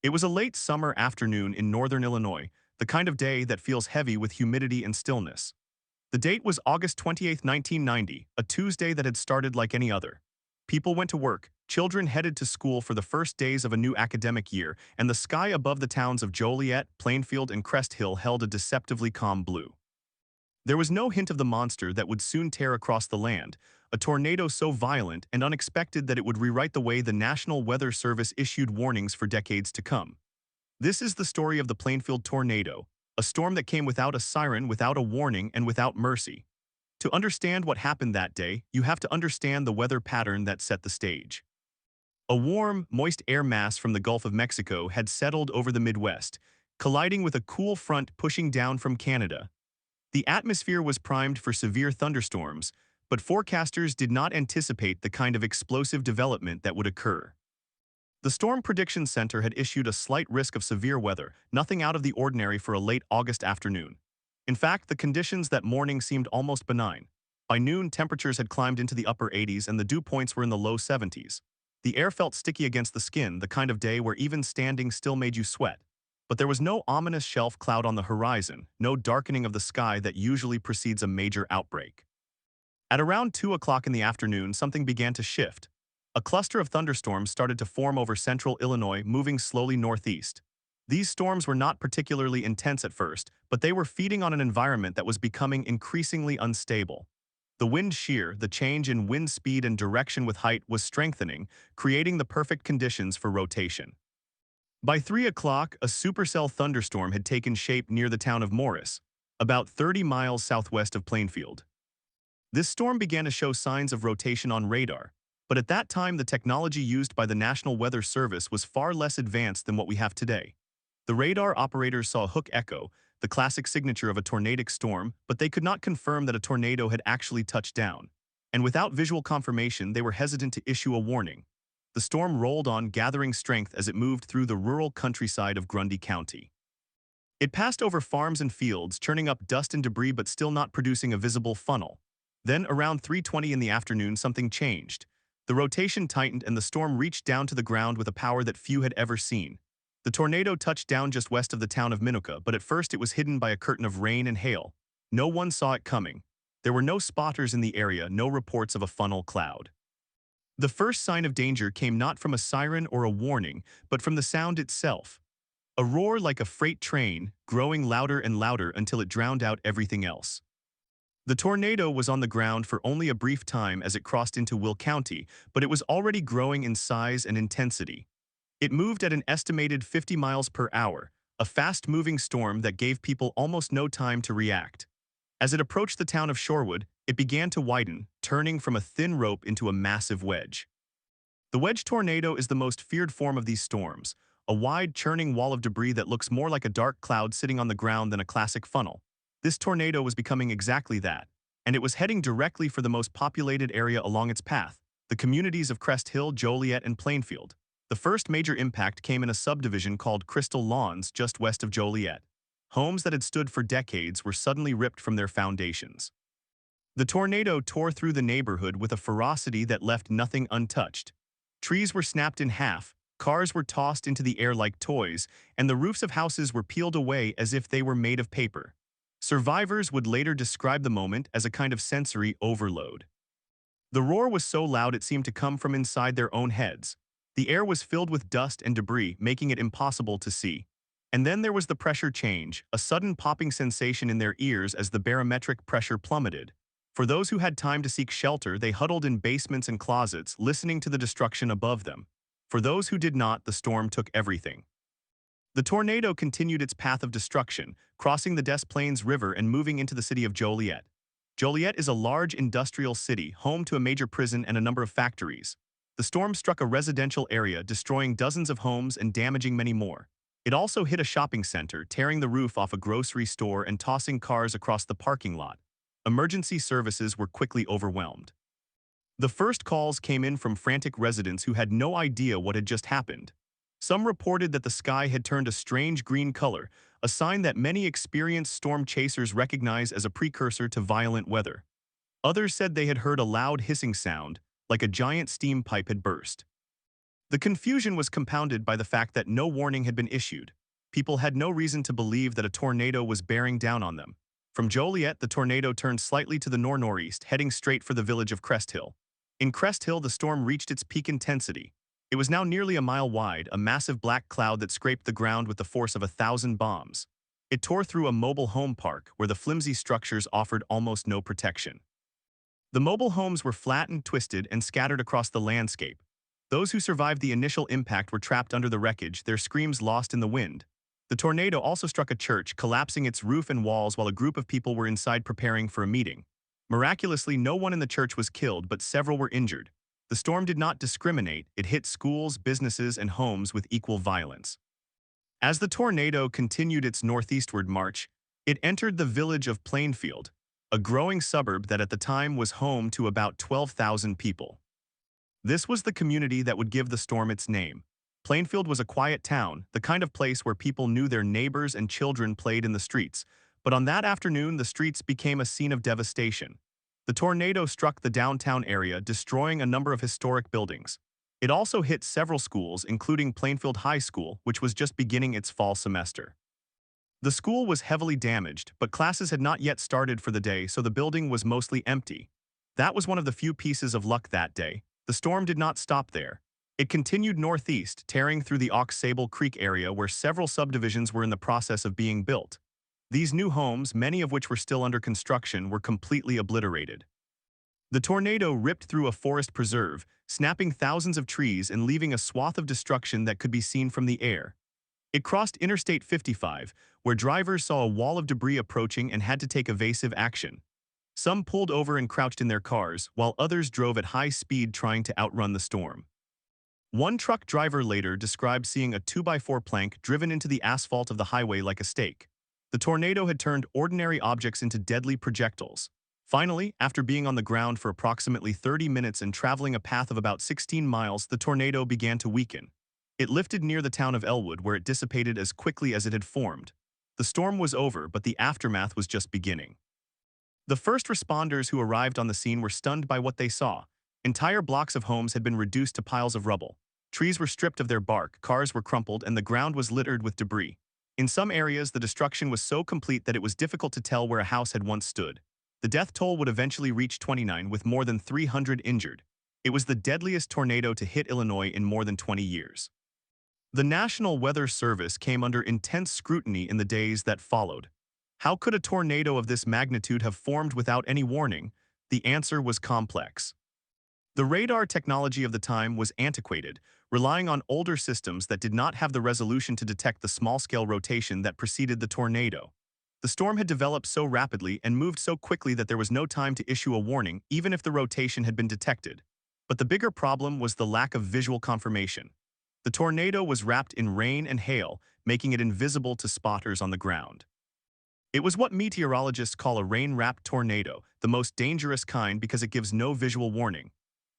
It was a late summer afternoon in northern Illinois, the kind of day that feels heavy with humidity and stillness. The date was August 28, 1990, a Tuesday that had started like any other. People went to work, children headed to school for the first days of a new academic year, and the sky above the towns of Joliet, Plainfield, and Crest Hill held a deceptively calm blue. There was no hint of the monster that would soon tear across the land, a tornado so violent and unexpected that it would rewrite the way the National Weather Service issued warnings for decades to come. This is the story of the Plainfield Tornado, a storm that came without a siren, without a warning, and without mercy. To understand what happened that day, you have to understand the weather pattern that set the stage. A warm, moist air mass from the Gulf of Mexico had settled over the Midwest, colliding with a cool front pushing down from Canada. The atmosphere was primed for severe thunderstorms, but forecasters did not anticipate the kind of explosive development that would occur. The Storm Prediction Center had issued a slight risk of severe weather, nothing out of the ordinary for a late August afternoon. In fact, the conditions that morning seemed almost benign. By noon, temperatures had climbed into the upper 80s and the dew points were in the low 70s. The air felt sticky against the skin, the kind of day where even standing still made you sweat. But there was no ominous shelf cloud on the horizon, no darkening of the sky that usually precedes a major outbreak. At around 2 o'clock in the afternoon, something began to shift. A cluster of thunderstorms started to form over central Illinois, moving slowly northeast. These storms were not particularly intense at first, but they were feeding on an environment that was becoming increasingly unstable. The wind shear, the change in wind speed and direction with height, was strengthening, creating the perfect conditions for rotation. By 3 o'clock, a supercell thunderstorm had taken shape near the town of Morris, about 30 miles southwest of Plainfield. This storm began to show signs of rotation on radar, but at that time the technology used by the National Weather Service was far less advanced than what we have today. The radar operators saw hook echo, the classic signature of a tornadic storm, but they could not confirm that a tornado had actually touched down. And without visual confirmation, they were hesitant to issue a warning. The storm rolled on, gathering strength as it moved through the rural countryside of Grundy County. It passed over farms and fields, churning up dust and debris but still not producing a visible funnel. Then, around 3:20 in the afternoon, something changed. The rotation tightened and the storm reached down to the ground with a power that few had ever seen. The tornado touched down just west of the town of Minooka, but at first it was hidden by a curtain of rain and hail. No one saw it coming. There were no spotters in the area, no reports of a funnel cloud. The first sign of danger came not from a siren or a warning, but from the sound itself. A roar like a freight train, growing louder and louder until it drowned out everything else. The tornado was on the ground for only a brief time as it crossed into Will County, but it was already growing in size and intensity. It moved at an estimated 50 miles per hour, a fast-moving storm that gave people almost no time to react. As it approached the town of Shorewood, it began to widen, turning from a thin rope into a massive wedge. The wedge tornado is the most feared form of these storms, a wide, churning wall of debris that looks more like a dark cloud sitting on the ground than a classic funnel. This tornado was becoming exactly that, and it was heading directly for the most populated area along its path, the communities of Crest Hill, Joliet, and Plainfield. The first major impact came in a subdivision called Crystal Lawns just west of Joliet. Homes that had stood for decades were suddenly ripped from their foundations. The tornado tore through the neighborhood with a ferocity that left nothing untouched. Trees were snapped in half, cars were tossed into the air like toys, and the roofs of houses were peeled away as if they were made of paper. Survivors would later describe the moment as a kind of sensory overload. The roar was so loud it seemed to come from inside their own heads. The air was filled with dust and debris, making it impossible to see. And then there was the pressure change, a sudden popping sensation in their ears as the barometric pressure plummeted. For those who had time to seek shelter, they huddled in basements and closets, listening to the destruction above them. For those who did not, the storm took everything. The tornado continued its path of destruction, crossing the Des Plaines River and moving into the city of Joliet. Joliet is a large industrial city, home to a major prison and a number of factories. The storm struck a residential area, destroying dozens of homes and damaging many more. It also hit a shopping center, tearing the roof off a grocery store and tossing cars across the parking lot. Emergency services were quickly overwhelmed. The first calls came in from frantic residents who had no idea what had just happened. Some reported that the sky had turned a strange green color, a sign that many experienced storm chasers recognize as a precursor to violent weather. Others said they had heard a loud hissing sound, like a giant steam pipe had burst. The confusion was compounded by the fact that no warning had been issued. People had no reason to believe that a tornado was bearing down on them. From Joliet, the tornado turned slightly to the nor-northeast, heading straight for the village of Crest Hill. In Crest Hill, the storm reached its peak intensity. It was now nearly a mile wide, a massive black cloud that scraped the ground with the force of 1,000 bombs. It tore through a mobile home park where the flimsy structures offered almost no protection. The mobile homes were flattened, twisted, and scattered across the landscape. Those who survived the initial impact were trapped under the wreckage, their screams lost in the wind. The tornado also struck a church, collapsing its roof and walls while a group of people were inside preparing for a meeting. Miraculously, no one in the church was killed, but several were injured. The storm did not discriminate, it hit schools, businesses, and homes with equal violence. As the tornado continued its northeastward march, it entered the village of Plainfield, a growing suburb that at the time was home to about 12,000 people. This was the community that would give the storm its name. Plainfield was a quiet town, the kind of place where people knew their neighbors and children played in the streets. But on that afternoon, the streets became a scene of devastation. The tornado struck the downtown area, destroying a number of historic buildings. It also hit several schools, including Plainfield High School, which was just beginning its fall semester. The school was heavily damaged, but classes had not yet started for the day, so the building was mostly empty. That was one of the few pieces of luck that day. The storm did not stop there. It continued northeast, tearing through the Aux Sable Creek area where several subdivisions were in the process of being built. These new homes, many of which were still under construction, were completely obliterated. The tornado ripped through a forest preserve, snapping thousands of trees and leaving a swath of destruction that could be seen from the air. It crossed Interstate 55, where drivers saw a wall of debris approaching and had to take evasive action. Some pulled over and crouched in their cars, while others drove at high speed trying to outrun the storm. One truck driver later described seeing a 2x4 plank driven into the asphalt of the highway like a stake. The tornado had turned ordinary objects into deadly projectiles. Finally, after being on the ground for approximately 30 minutes and traveling a path of about 16 miles, the tornado began to weaken. It lifted near the town of Elwood, where it dissipated as quickly as it had formed. The storm was over, but the aftermath was just beginning. The first responders who arrived on the scene were stunned by what they saw. Entire blocks of homes had been reduced to piles of rubble. Trees were stripped of their bark, cars were crumpled, and the ground was littered with debris. In some areas, the destruction was so complete that it was difficult to tell where a house had once stood. The death toll would eventually reach 29, with more than 300 injured. It was the deadliest tornado to hit Illinois in more than 20 years. The National Weather Service came under intense scrutiny in the days that followed. How could a tornado of this magnitude have formed without any warning? The answer was complex. The radar technology of the time was antiquated, relying on older systems that did not have the resolution to detect the small-scale rotation that preceded the tornado. The storm had developed so rapidly and moved so quickly that there was no time to issue a warning, even if the rotation had been detected. But the bigger problem was the lack of visual confirmation. The tornado was wrapped in rain and hail, making it invisible to spotters on the ground. It was what meteorologists call a rain-wrapped tornado, the most dangerous kind because it gives no visual warning.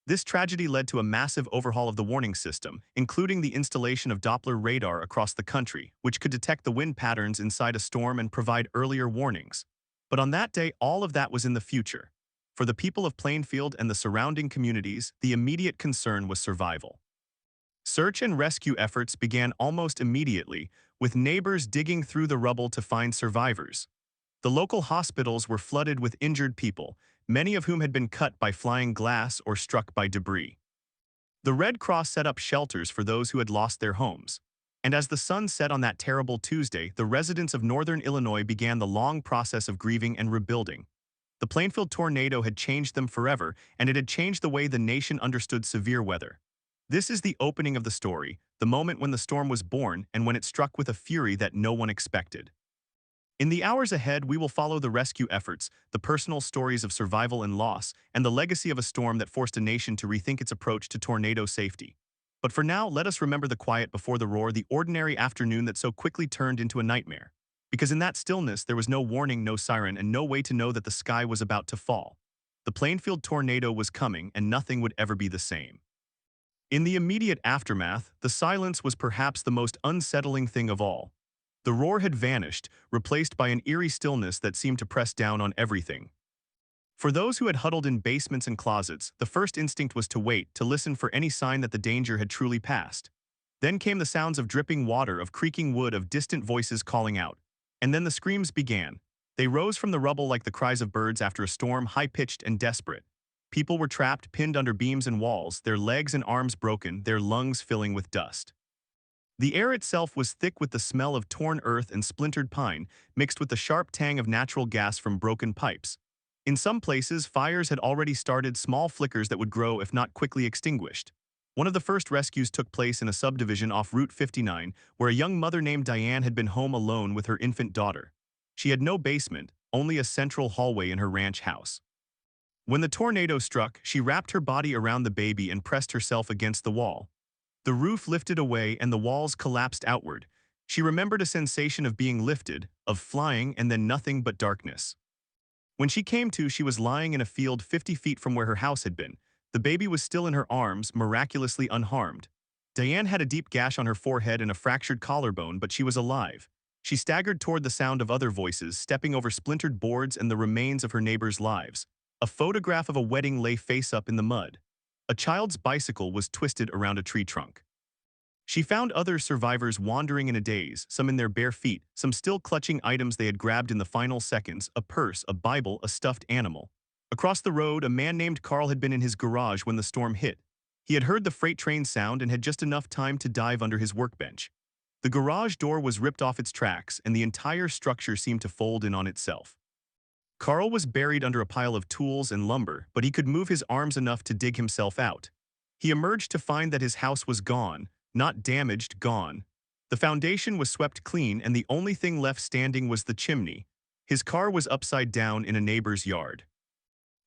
This tragedy led to a massive overhaul of the warning system, including the installation of Doppler radar across the country, which could detect the wind patterns inside a storm and provide earlier warnings. But on that day, all of that was in the future. For the people of Plainfield and the surrounding communities, the immediate concern was survival. Search and rescue efforts began almost immediately, with neighbors digging through the rubble to find survivors. The local hospitals were flooded with injured people, many of whom had been cut by flying glass or struck by debris. The Red Cross set up shelters for those who had lost their homes. And as the sun set on that terrible Tuesday, the residents of northern Illinois began the long process of grieving and rebuilding. The Plainfield tornado had changed them forever, and it had changed the way the nation understood severe weather. This is the opening of the story, the moment when the storm was born and when it struck with a fury that no one expected. In the hours ahead, we will follow the rescue efforts, the personal stories of survival and loss, and the legacy of a storm that forced a nation to rethink its approach to tornado safety. But for now, let us remember the quiet before the roar, the ordinary afternoon that so quickly turned into a nightmare. Because in that stillness, there was no warning, no siren, and no way to know that the sky was about to fall. The Plainfield tornado was coming, and nothing would ever be the same. In the immediate aftermath, the silence was perhaps the most unsettling thing of all. The roar had vanished, replaced by an eerie stillness that seemed to press down on everything. For those who had huddled in basements and closets, the first instinct was to wait, to listen for any sign that the danger had truly passed. Then came the sounds of dripping water, of creaking wood, of distant voices calling out. And then the screams began. They rose from the rubble like the cries of birds after a storm, high-pitched and desperate. People were trapped, pinned under beams and walls, their legs and arms broken, their lungs filling with dust. The air itself was thick with the smell of torn earth and splintered pine, mixed with the sharp tang of natural gas from broken pipes. In some places, fires had already started, small flickers that would grow if not quickly extinguished. One of the first rescues took place in a subdivision off Route 59, where a young mother named Diane had been home alone with her infant daughter. She had no basement, only a central hallway in her ranch house. When the tornado struck, she wrapped her body around the baby and pressed herself against the wall. The roof lifted away and the walls collapsed outward. She remembered a sensation of being lifted, of flying, and then nothing but darkness. When she came to, she was lying in a field 50 feet from where her house had been. The baby was still in her arms, miraculously unharmed. Diane had a deep gash on her forehead and a fractured collarbone, but she was alive. She staggered toward the sound of other voices, stepping over splintered boards and the remains of her neighbors' lives. A photograph of a wedding lay face up in the mud. A child's bicycle was twisted around a tree trunk. She found other survivors wandering in a daze, some in their bare feet, some still clutching items they had grabbed in the final seconds, a purse, a Bible, a stuffed animal. Across the road, a man named Carl had been in his garage when the storm hit. He had heard the freight train sound and had just enough time to dive under his workbench. The garage door was ripped off its tracks, and the entire structure seemed to fold in on itself. Carl was buried under a pile of tools and lumber, but he could move his arms enough to dig himself out. He emerged to find that his house was gone, not damaged, gone. The foundation was swept clean, and the only thing left standing was the chimney. His car was upside down in a neighbor's yard.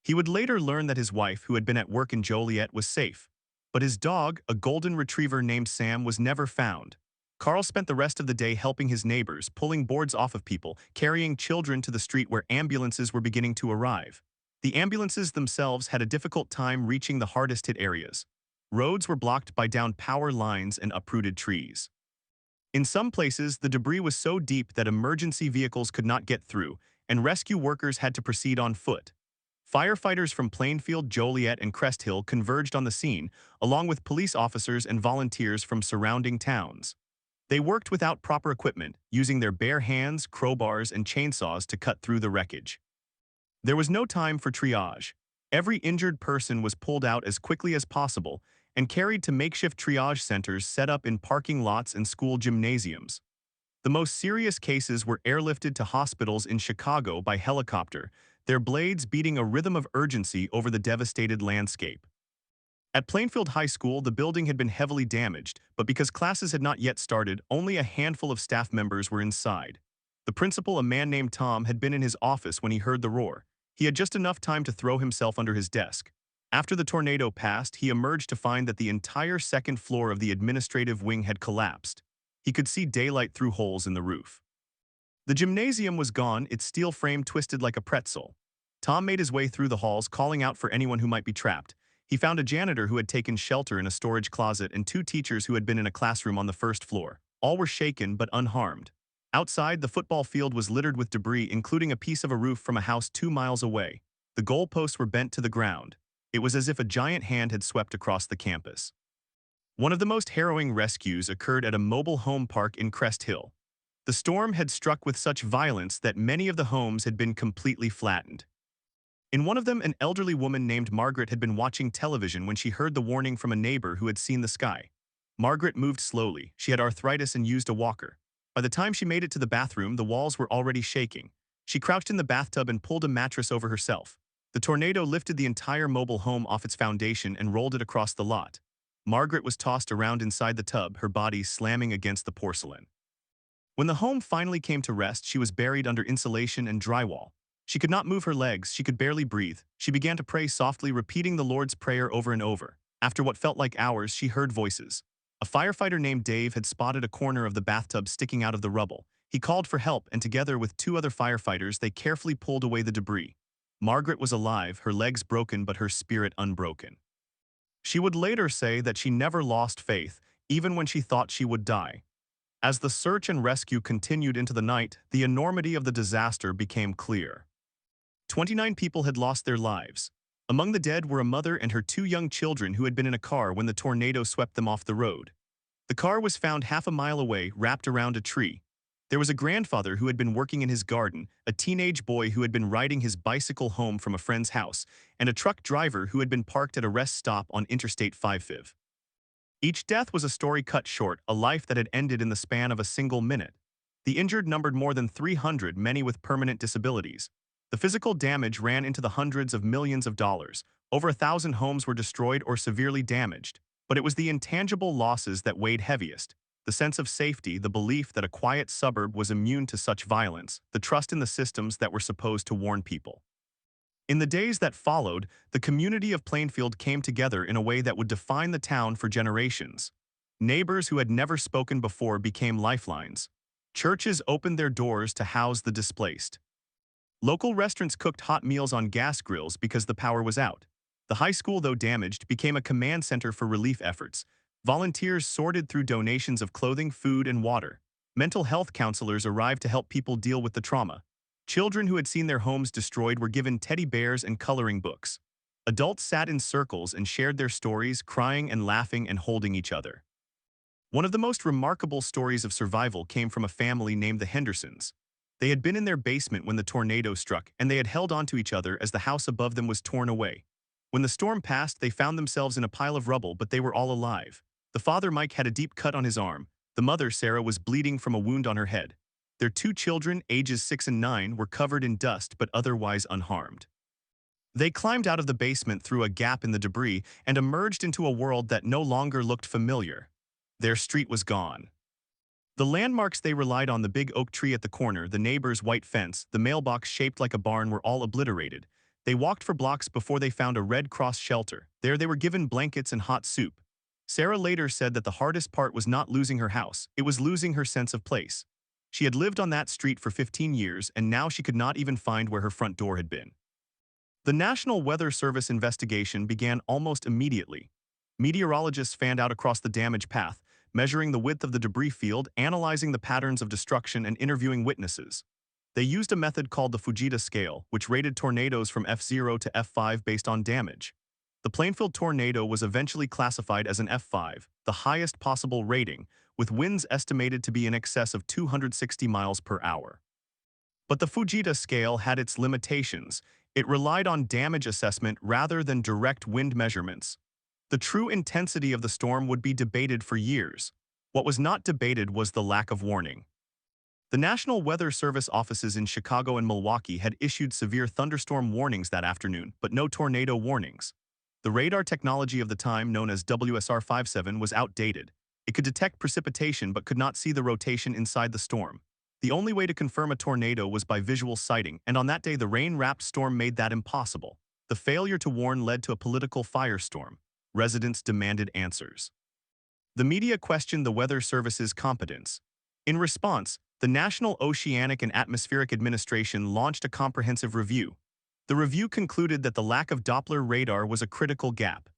He would later learn that his wife, who had been at work in Joliet, was safe. But his dog, a golden retriever named Sam, was never found. Carl spent the rest of the day helping his neighbors, pulling boards off of people, carrying children to the street where ambulances were beginning to arrive. The ambulances themselves had a difficult time reaching the hardest-hit areas. Roads were blocked by downed power lines and uprooted trees. In some places, the debris was so deep that emergency vehicles could not get through, and rescue workers had to proceed on foot. Firefighters from Plainfield, Joliet, and Crest Hill converged on the scene, along with police officers and volunteers from surrounding towns. They worked without proper equipment, using their bare hands, crowbars, and chainsaws to cut through the wreckage. There was no time for triage. Every injured person was pulled out as quickly as possible and carried to makeshift triage centers set up in parking lots and school gymnasiums. The most serious cases were airlifted to hospitals in Chicago by helicopter, their blades beating a rhythm of urgency over the devastated landscape. At Plainfield High School, the building had been heavily damaged, but because classes had not yet started, only a handful of staff members were inside. The principal, a man named Tom, had been in his office when he heard the roar. He had just enough time to throw himself under his desk. After the tornado passed, he emerged to find that the entire second floor of the administrative wing had collapsed. He could see daylight through holes in the roof. The gymnasium was gone, its steel frame twisted like a pretzel. Tom made his way through the halls, calling out for anyone who might be trapped. He found a janitor who had taken shelter in a storage closet and 2 teachers who had been in a classroom on the first floor. All were shaken but unharmed. Outside, the football field was littered with debris, including a piece of a roof from a house 2 miles away. The goalposts were bent to the ground. It was as if a giant hand had swept across the campus. One of the most harrowing rescues occurred at a mobile home park in Crest Hill. The storm had struck with such violence that many of the homes had been completely flattened. In one of them, an elderly woman named Margaret had been watching television when she heard the warning from a neighbor who had seen the sky. Margaret moved slowly. She had arthritis and used a walker. By the time she made it to the bathroom, the walls were already shaking. She crouched in the bathtub and pulled a mattress over herself. The tornado lifted the entire mobile home off its foundation and rolled it across the lot. Margaret was tossed around inside the tub, her body slamming against the porcelain. When the home finally came to rest, she was buried under insulation and drywall. She could not move her legs, she could barely breathe. She began to pray softly, repeating the Lord's Prayer over and over. After what felt like hours, she heard voices. A firefighter named Dave had spotted a corner of the bathtub sticking out of the rubble. He called for help, and together with 2 other firefighters, they carefully pulled away the debris. Margaret was alive, her legs broken but her spirit unbroken. She would later say that she never lost faith, even when she thought she would die. As the search and rescue continued into the night, the enormity of the disaster became clear. 29 people had lost their lives. Among the dead were a mother and her two young children who had been in a car when the tornado swept them off the road. The car was found half a mile away, wrapped around a tree. There was a grandfather who had been working in his garden, a teenage boy who had been riding his bicycle home from a friend's house, and a truck driver who had been parked at a rest stop on Interstate 55. Each death was a story cut short, a life that had ended in the span of a single minute. The injured numbered more than 300, many with permanent disabilities. The physical damage ran into the hundreds of millions of dollars. Over 1,000 homes were destroyed or severely damaged. But it was the intangible losses that weighed heaviest. The sense of safety, the belief that a quiet suburb was immune to such violence, the trust in the systems that were supposed to warn people. In the days that followed, the community of Plainfield came together in a way that would define the town for generations. Neighbors who had never spoken before became lifelines. Churches opened their doors to house the displaced. Local restaurants cooked hot meals on gas grills because the power was out. The high school, though damaged, became a command center for relief efforts. Volunteers sorted through donations of clothing, food, and water. Mental health counselors arrived to help people deal with the trauma. Children who had seen their homes destroyed were given teddy bears and coloring books. Adults sat in circles and shared their stories, crying and laughing and holding each other. One of the most remarkable stories of survival came from a family named the Hendersons. They had been in their basement when the tornado struck, and they had held onto each other as the house above them was torn away. When the storm passed, they found themselves in a pile of rubble, but they were all alive. The father, Mike, had a deep cut on his arm. The mother, Sarah, was bleeding from a wound on her head. Their two children, ages 6 and 9, were covered in dust but otherwise unharmed. They climbed out of the basement through a gap in the debris and emerged into a world that no longer looked familiar. Their street was gone. The landmarks they relied on, the big oak tree at the corner, the neighbor's white fence, the mailbox shaped like a barn, were all obliterated. They walked for blocks before they found a Red Cross shelter. There they were given blankets and hot soup. Sarah later said that the hardest part was not losing her house, it was losing her sense of place. She had lived on that street for 15 years, and now she could not even find where her front door had been. The National Weather Service investigation began almost immediately. Meteorologists fanned out across the damage path, measuring the width of the debris field, analyzing the patterns of destruction, and interviewing witnesses. They used a method called the Fujita scale, which rated tornadoes from F0 to F5 based on damage. The Plainfield Tornado was eventually classified as an F5, the highest possible rating, with winds estimated to be in excess of 260 miles per hour. But the Fujita scale had its limitations. It relied on damage assessment rather than direct wind measurements. The true intensity of the storm would be debated for years. What was not debated was the lack of warning. The National Weather Service offices in Chicago and Milwaukee had issued severe thunderstorm warnings that afternoon, but no tornado warnings. The radar technology of the time, known as WSR-57, was outdated. It could detect precipitation but could not see the rotation inside the storm. The only way to confirm a tornado was by visual sighting, and on that day the rain-wrapped storm made that impossible. The failure to warn led to a political firestorm. Residents demanded answers. The media questioned the Weather Service's competence. In response, the National Oceanic and Atmospheric Administration launched a comprehensive review. The review concluded that the lack of Doppler radar was a critical gap.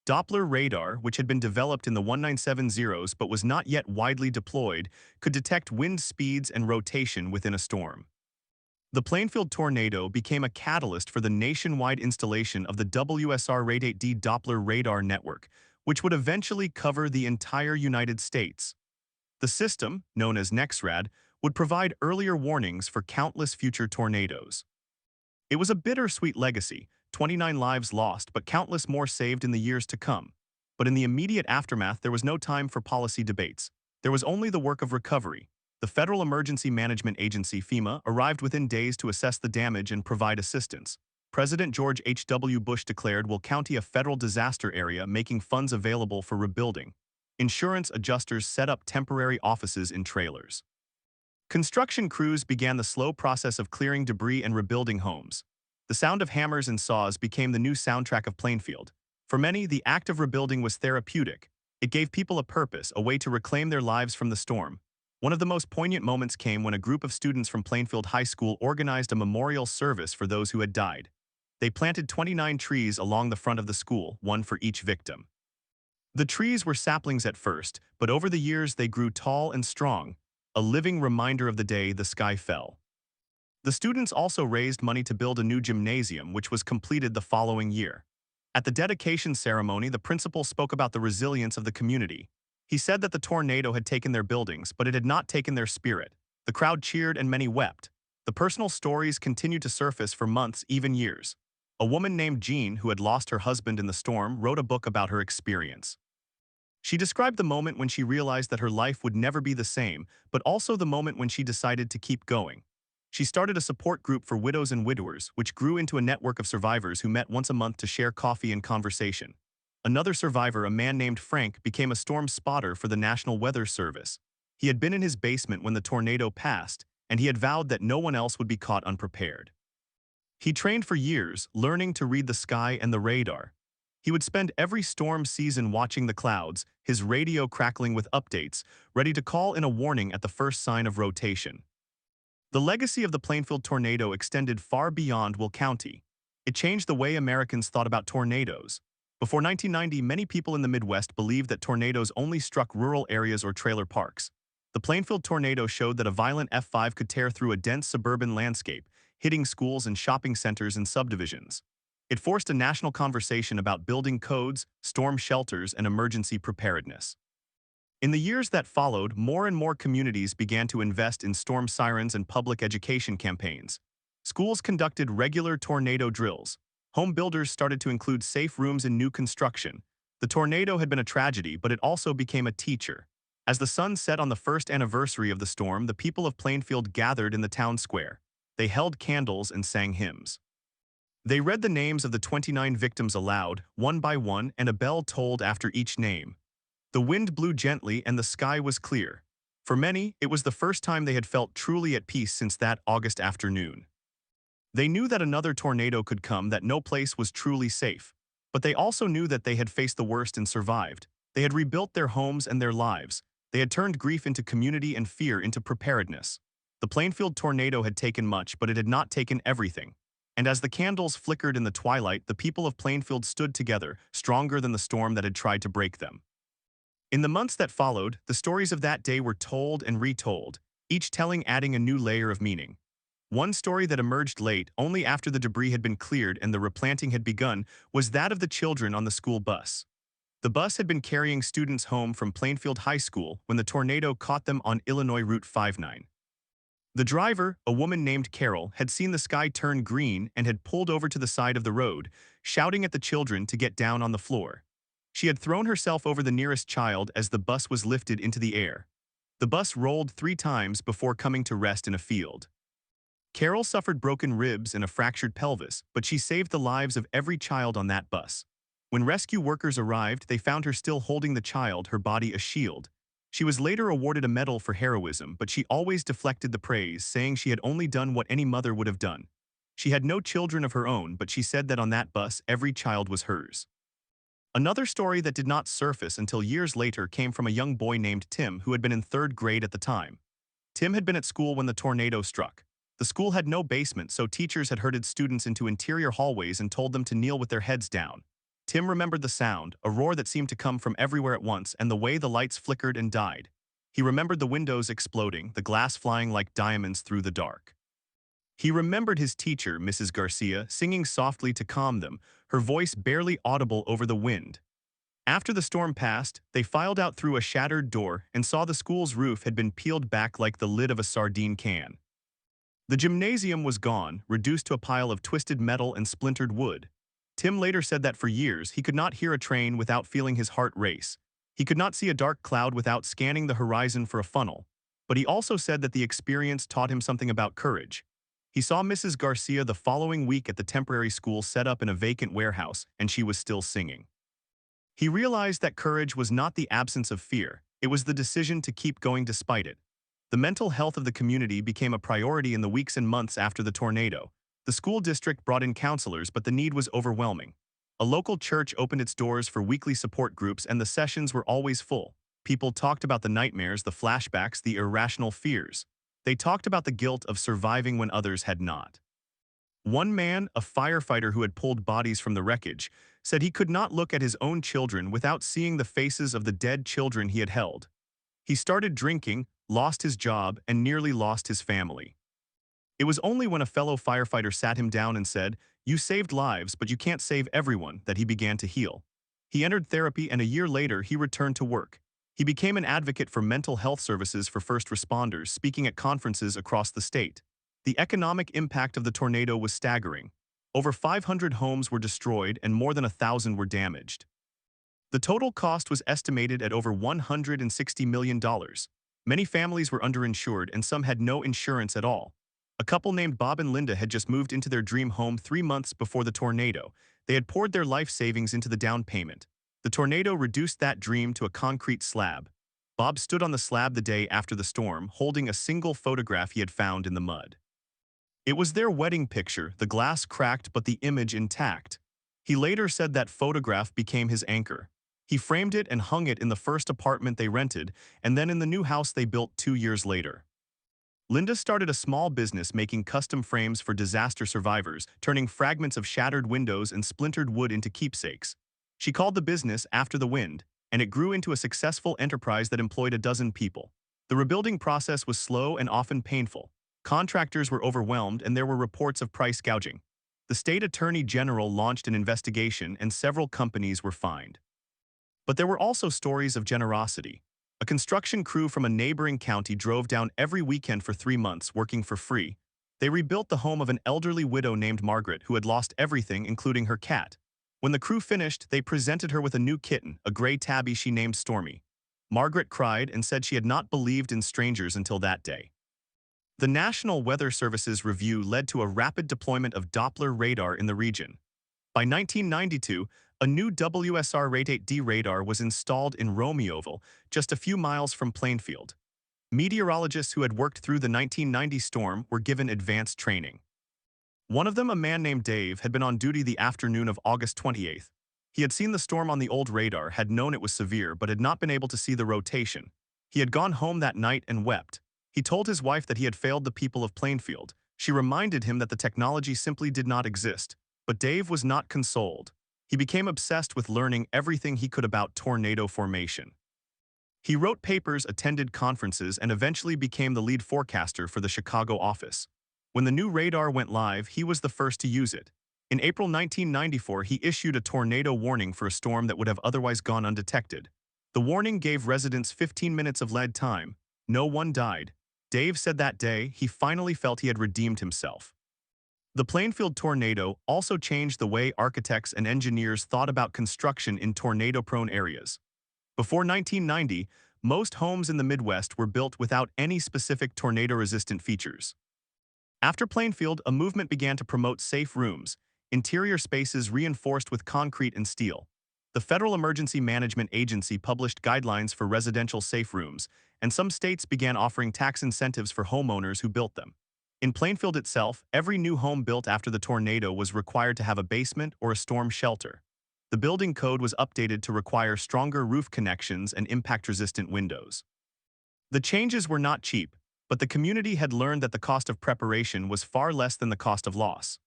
Doppler radar, which had been developed in the 1970s but was not yet widely deployed, could detect wind speeds and rotation within a storm. The Plainfield Tornado became a catalyst for the nationwide installation of the WSR Rate-8D Doppler radar network, which would eventually cover the entire United States. The system, known as NEXRAD, would provide earlier warnings for countless future tornadoes. It was a bittersweet legacy, 29 lives lost, but countless more saved in the years to come. But in the immediate aftermath, there was no time for policy debates. There was only the work of recovery. The Federal Emergency Management Agency, FEMA, arrived within days to assess the damage and provide assistance. President George H.W. Bush declared Will County a federal disaster area, making funds available for rebuilding. Insurance adjusters set up temporary offices in trailers. Construction crews began the slow process of clearing debris and rebuilding homes. The sound of hammers and saws became the new soundtrack of Plainfield. For many, the act of rebuilding was therapeutic. It gave people a purpose, a way to reclaim their lives from the storm. One of the most poignant moments came when a group of students from Plainfield High School organized a memorial service for those who had died. They planted 29 trees along the front of the school, one for each victim. The trees were saplings at first, but over the years they grew tall and strong, a living reminder of the day the sky fell. The students also raised money to build a new gymnasium, which was completed the following year. At the dedication ceremony, the principal spoke about the resilience of the community. He said that the tornado had taken their buildings, but it had not taken their spirit. The crowd cheered and many wept. The personal stories continued to surface for months, even years. A woman named Jean, who had lost her husband in the storm, wrote a book about her experience. She described the moment when she realized that her life would never be the same, but also the moment when she decided to keep going. She started a support group for widows and widowers, which grew into a network of survivors who met once a month to share coffee and conversation. Another survivor, a man named Frank, became a storm spotter for the National Weather Service. He had been in his basement when the tornado passed, and he had vowed that no one else would be caught unprepared. He trained for years, learning to read the sky and the radar. He would spend every storm season watching the clouds, his radio crackling with updates, ready to call in a warning at the first sign of rotation. The legacy of the Plainfield tornado extended far beyond Will County. It changed the way Americans thought about tornadoes. Before 1990, many people in the Midwest believed that tornadoes only struck rural areas or trailer parks. The Plainfield tornado showed that a violent F5 could tear through a dense suburban landscape, hitting schools and shopping centers and subdivisions. It forced a national conversation about building codes, storm shelters, and emergency preparedness. In the years that followed, more and more communities began to invest in storm sirens and public education campaigns. Schools conducted regular tornado drills. Home builders started to include safe rooms in new construction. The tornado had been a tragedy, but it also became a teacher. As the sun set on the first anniversary of the storm, the people of Plainfield gathered in the town square. They held candles and sang hymns. They read the names of the 29 victims aloud, one by one, and a bell tolled after each name. The wind blew gently and the sky was clear. For many, it was the first time they had felt truly at peace since that August afternoon. They knew that another tornado could come, that no place was truly safe. But they also knew that they had faced the worst and survived. They had rebuilt their homes and their lives. They had turned grief into community and fear into preparedness. The Plainfield tornado had taken much, but it had not taken everything. And as the candles flickered in the twilight, the people of Plainfield stood together, stronger than the storm that had tried to break them. In the months that followed, the stories of that day were told and retold, each telling adding a new layer of meaning. One story that emerged late, only after the debris had been cleared and the replanting had begun, was that of the children on the school bus. The bus had been carrying students home from Plainfield High School when the tornado caught them on Illinois Route 59. The driver, a woman named Carol, had seen the sky turn green and had pulled over to the side of the road, shouting at the children to get down on the floor. She had thrown herself over the nearest child as the bus was lifted into the air. The bus rolled 3 times before coming to rest in a field. Carol suffered broken ribs and a fractured pelvis, but she saved the lives of every child on that bus. When rescue workers arrived, they found her still holding the child, her body a shield. She was later awarded a medal for heroism, but she always deflected the praise, saying she had only done what any mother would have done. She had no children of her own, but she said that on that bus, every child was hers. Another story that did not surface until years later came from a young boy named Tim who had been in 3rd grade at the time. Tim had been at school when the tornado struck. The school had no basement, so teachers had herded students into interior hallways and told them to kneel with their heads down. Tim remembered the sound, a roar that seemed to come from everywhere at once, and the way the lights flickered and died. He remembered the windows exploding, the glass flying like diamonds through the dark. He remembered his teacher, Mrs. Garcia, singing softly to calm them, her voice barely audible over the wind. After the storm passed, they filed out through a shattered door and saw the school's roof had been peeled back like the lid of a sardine can. The gymnasium was gone, reduced to a pile of twisted metal and splintered wood. Tim later said that for years he could not hear a train without feeling his heart race. He could not see a dark cloud without scanning the horizon for a funnel. But he also said that the experience taught him something about courage. He saw Mrs. Garcia the following week at the temporary school set up in a vacant warehouse, and she was still singing. He realized that courage was not the absence of fear, it was the decision to keep going despite it. The mental health of the community became a priority in the weeks and months after the tornado. The school district brought in counselors, but the need was overwhelming. A local church opened its doors for weekly support groups, and the sessions were always full. People talked about the nightmares, the flashbacks, the irrational fears. They talked about the guilt of surviving when others had not. One man, a firefighter who had pulled bodies from the wreckage, said he could not look at his own children without seeing the faces of the dead children he had held. He started drinking, lost his job, and nearly lost his family. It was only when a fellow firefighter sat him down and said, "You saved lives, but you can't save everyone," that he began to heal. He entered therapy, and a year later he returned to work. He became an advocate for mental health services for first responders, speaking at conferences across the state. The economic impact of the tornado was staggering. Over 500 homes were destroyed and more than 1,000 were damaged. The total cost was estimated at over $160 million. Many families were underinsured and some had no insurance at all. A couple named Bob and Linda had just moved into their dream home 3 months before the tornado. They had poured their life savings into the down payment. The tornado reduced that dream to a concrete slab. Bob stood on the slab the day after the storm, holding a single photograph he had found in the mud. It was their wedding picture, the glass cracked but the image intact. He later said that photograph became his anchor. He framed it and hung it in the first apartment they rented, and then in the new house they built 2 years later. Linda started a small business making custom frames for disaster survivors, turning fragments of shattered windows and splintered wood into keepsakes. She called the business After the Wind, and it grew into a successful enterprise that employed a dozen people. The rebuilding process was slow and often painful. Contractors were overwhelmed and there were reports of price gouging. The state attorney general launched an investigation and several companies were fined. But there were also stories of generosity. A construction crew from a neighboring county drove down every weekend for 3 months, working for free. They rebuilt the home of an elderly widow named Margaret who had lost everything, including her cat. When the crew finished, they presented her with a new kitten, a gray tabby she named Stormy. Margaret cried and said she had not believed in strangers until that day. The National Weather Service's review led to a rapid deployment of Doppler radar in the region. By 1992, a new WSR Rate 8D radar was installed in Romeoville, just a few miles from Plainfield. Meteorologists who had worked through the 1990 storm were given advanced training. One of them, a man named Dave, had been on duty the afternoon of August 28th. He had seen the storm on the old radar, had known it was severe, but had not been able to see the rotation. He had gone home that night and wept. He told his wife that he had failed the people of Plainfield. She reminded him that the technology simply did not exist. But Dave was not consoled. He became obsessed with learning everything he could about tornado formation. He wrote papers, attended conferences, and eventually became the lead forecaster for the Chicago office. When the new radar went live, he was the first to use it. In April 1994, he issued a tornado warning for a storm that would have otherwise gone undetected. The warning gave residents 15 minutes of lead time. No one died. Dave said that day he finally felt he had redeemed himself. The Plainfield tornado also changed the way architects and engineers thought about construction in tornado-prone areas. Before 1990, most homes in the Midwest were built without any specific tornado-resistant features. After Plainfield, a movement began to promote safe rooms, interior spaces reinforced with concrete and steel. The Federal Emergency Management Agency published guidelines for residential safe rooms, and some states began offering tax incentives for homeowners who built them. In Plainfield itself, every new home built after the tornado was required to have a basement or a storm shelter. The building code was updated to require stronger roof connections and impact-resistant windows. The changes were not cheap, but the community had learned that the cost of preparation was far less than the cost of loss.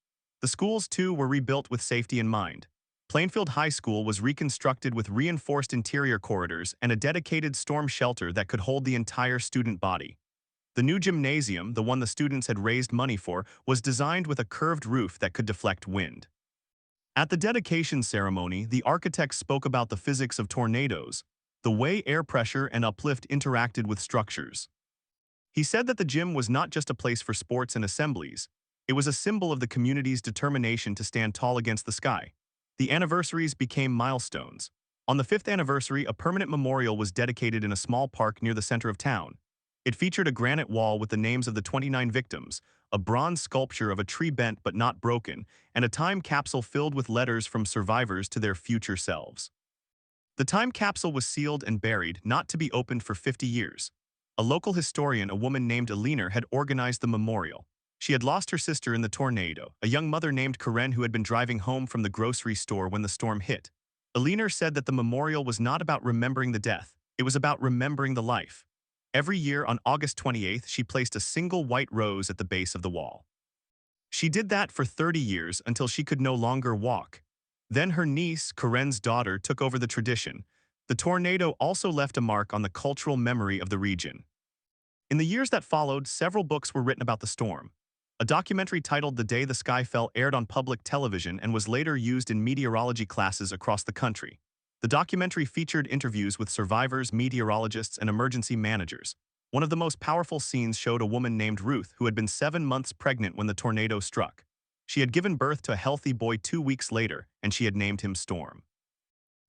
The schools, too, were rebuilt with safety in mind. Plainfield High School was reconstructed with reinforced interior corridors and a dedicated storm shelter that could hold the entire student body. The new gymnasium, the one the students had raised money for, was designed with a curved roof that could deflect wind. At the dedication ceremony, the architects spoke about the physics of tornadoes, the way air pressure and uplift interacted with structures. He said that the gym was not just a place for sports and assemblies, it was a symbol of the community's determination to stand tall against the sky. The anniversaries became milestones. On the 5th anniversary, a permanent memorial was dedicated in a small park near the center of town. It featured a granite wall with the names of the 29 victims, a bronze sculpture of a tree bent but not broken, and a time capsule filled with letters from survivors to their future selves. The time capsule was sealed and buried, not to be opened for 50 years. A local historian, a woman named Alina, had organized the memorial. She had lost her sister in the tornado, a young mother named Karen who had been driving home from the grocery store when the storm hit. Alina said that the memorial was not about remembering the death, it was about remembering the life. Every year on August 28th, she placed a single white rose at the base of the wall. She did that for 30 years until she could no longer walk. Then her niece, Karen's daughter, took over the tradition. The tornado also left a mark on the cultural memory of the region. In the years that followed, several books were written about the storm. A documentary titled The Day the Sky Fell aired on public television and was later used in meteorology classes across the country. The documentary featured interviews with survivors, meteorologists, and emergency managers. One of the most powerful scenes showed a woman named Ruth who had been 7 months pregnant when the tornado struck. She had given birth to a healthy boy 2 weeks later, and she had named him Storm.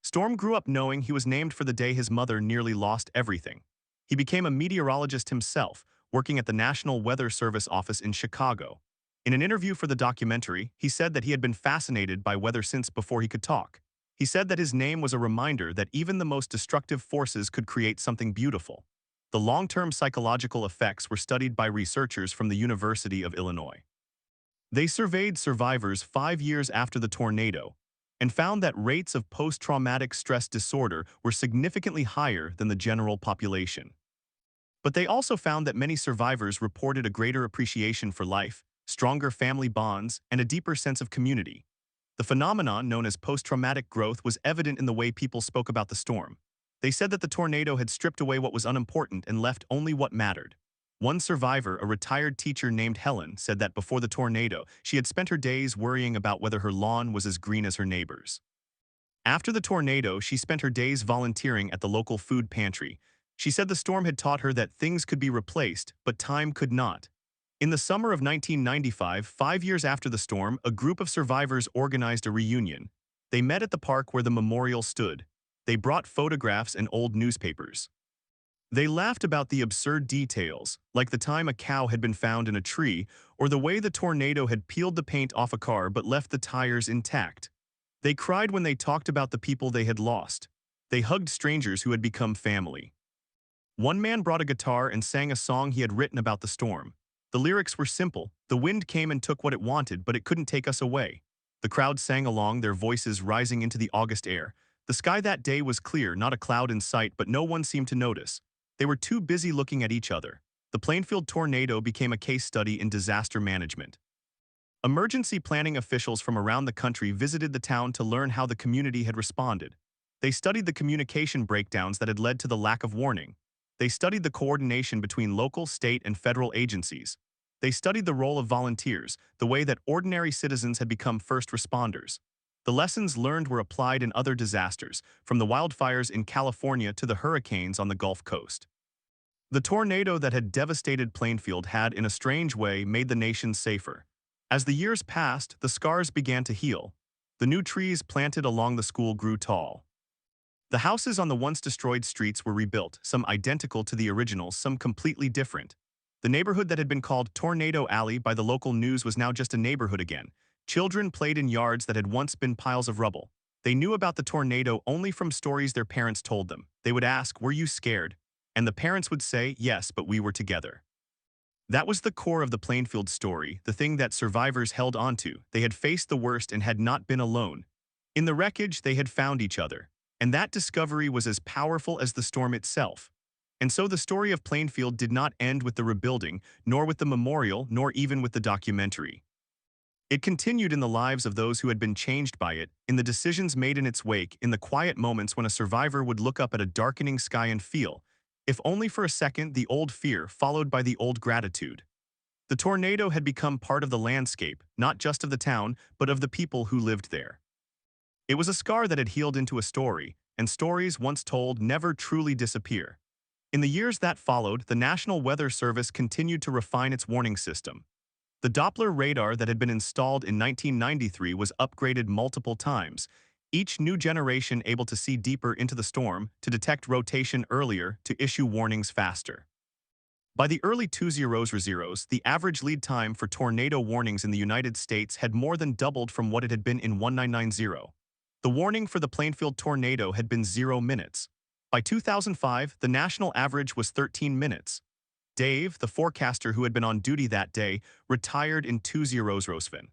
Storm grew up knowing he was named for the day his mother nearly lost everything. He became a meteorologist himself, working at the National Weather Service office in Chicago. In an interview for the documentary, he said that he had been fascinated by weather since before he could talk. He said that his name was a reminder that even the most destructive forces could create something beautiful. The long-term psychological effects were studied by researchers from the University of Illinois. They surveyed survivors 5 years after the tornado and found that rates of post-traumatic stress disorder were significantly higher than the general population. But they also found that many survivors reported a greater appreciation for life, stronger family bonds, and a deeper sense of community. The phenomenon known as post-traumatic growth was evident in the way people spoke about the storm. They said that the tornado had stripped away what was unimportant and left only what mattered. One survivor, a retired teacher named Helen, said that before the tornado, she had spent her days worrying about whether her lawn was as green as her neighbor's. After the tornado, she spent her days volunteering at the local food pantry. She said the storm had taught her that things could be replaced, but time could not. In the summer of 1995, 5 years after the storm, a group of survivors organized a reunion. They met at the park where the memorial stood. They brought photographs and old newspapers. They laughed about the absurd details, like the time a cow had been found in a tree, or the way the tornado had peeled the paint off a car but left the tires intact. They cried when they talked about the people they had lost. They hugged strangers who had become family. One man brought a guitar and sang a song he had written about the storm. The lyrics were simple: "The wind came and took what it wanted, but it couldn't take us away." The crowd sang along, their voices rising into the August air. The sky that day was clear, not a cloud in sight, but no one seemed to notice. They were too busy looking at each other. The Plainfield tornado became a case study in disaster management. Emergency planning officials from around the country visited the town to learn how the community had responded. They studied the communication breakdowns that had led to the lack of warning. They studied the coordination between local, state, and federal agencies. They studied the role of volunteers, the way that ordinary citizens had become first responders. The lessons learned were applied in other disasters, from the wildfires in California to the hurricanes on the Gulf Coast. The tornado that had devastated Plainfield had, in a strange way, made the nation safer. As the years passed, the scars began to heal. The new trees planted along the school grew tall. The houses on the once destroyed streets were rebuilt, some identical to the originals, some completely different. The neighborhood that had been called Tornado Alley by the local news was now just a neighborhood again. Children played in yards that had once been piles of rubble. They knew about the tornado only from stories their parents told them. They would ask, "Were you scared?" And the parents would say, "Yes, but we were together." That was the core of the Plainfield story, the thing that survivors held onto. They had faced the worst and had not been alone. In the wreckage, they had found each other. And that discovery was as powerful as the storm itself. And so the story of Plainfield did not end with the rebuilding, nor with the memorial, nor even with the documentary. It continued in the lives of those who had been changed by it, in the decisions made in its wake, in the quiet moments when a survivor would look up at a darkening sky and feel, if only for a second, the old fear followed by the old gratitude. The tornado had become part of the landscape, not just of the town, but of the people who lived there. It was a scar that had healed into a story, and stories once told never truly disappear. In the years that followed, the National Weather Service continued to refine its warning system. The Doppler radar that had been installed in 1993 was upgraded multiple times, each new generation able to see deeper into the storm, to detect rotation earlier, to issue warnings faster. By the early 2000s, the average lead time for tornado warnings in the United States had more than doubled from what it had been in 1990. The warning for the Plainfield tornado had been 0 minutes. By 2005, the national average was 13 minutes. Dave, the forecaster who had been on duty that day, retired in 2000.